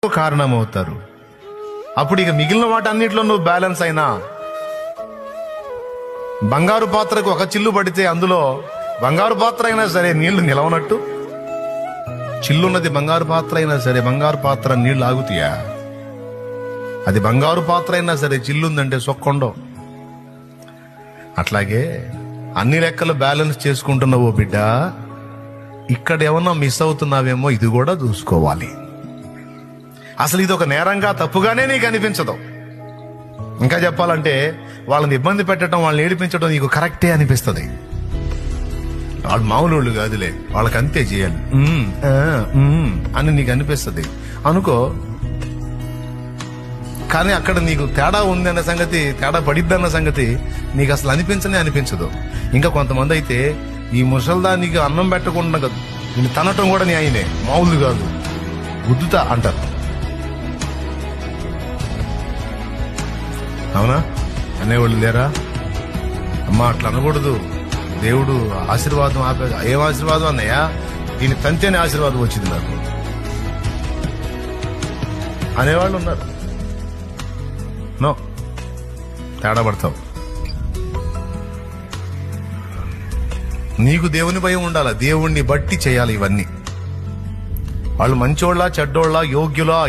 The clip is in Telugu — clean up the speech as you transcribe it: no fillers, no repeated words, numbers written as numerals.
కారణమవుతారు. అప్పుడు ఇక మిగిలిన వాటన్నిటిలో నువ్వు బ్యాలెన్స్ అయినా, బంగారు పాత్రకు ఒక చిల్లు పడితే అందులో బంగారు పాత్ర అయినా సరే నీళ్లు నిలవనట్టు, చిల్లున్నది బంగారు పాత్ర అయినా సరే బంగారు పాత్ర నీళ్లు ఆగుతాయా? అది బంగారు పాత్ర అయినా సరే చిల్లుందంటే సొక్కొండవు. అట్లాగే అన్ని లెక్కలు బ్యాలెన్స్ చేసుకుంటున్నావు బిడ్డ. ఇక్కడ ఏమన్నా మిస్ అవుతున్నావేమో ఇది కూడా చూసుకోవాలి. అసలు ఇది ఒక నేరంగా తప్పుగానే నీకు అనిపించదు. ఇంకా చెప్పాలంటే వాళ్ళని ఇబ్బంది పెట్టడం, వాళ్ళని ఏడిపించడం నీకు కరెక్టే అనిపిస్తుంది. వాళ్ళు మామూలు కాదులే, వాళ్ళకి అంతే చేయాలి అని నీకు అనిపిస్తుంది అనుకో. కానీ అక్కడ నీకు తేడా ఉంది అన్న సంగతి, తేడా పడిద్ది అన్న సంగతి నీకు అసలు అనిపించదు. ఇంకా కొంతమంది అయితే ఈ ముసల్దానికి అన్నం పెట్టకుండా నేను తనటం కూడా నీ ఆయనే, మామూలు కాదు, గుద్దుతా అంటారు. అవునా? అనేవాళ్ళు లేరా? అమ్మా అట్లా అనకూడదు, దేవుడు ఆశీర్వాదం ఆపే. ఏం ఆశీర్వాదం అన్నయ్యా? దీని తంతేనే ఆశీర్వాదం వచ్చింది నాకు అనేవాళ్ళు ఉన్నారు. నో, తేడా పడతావు. నీకు దేవుని భయం ఉండాలా, దేవుణ్ణి బట్టి చేయాలి ఇవన్నీ. వాళ్ళు మంచోళ్ళ చెడ్డోళ్ళ యోగ్యులా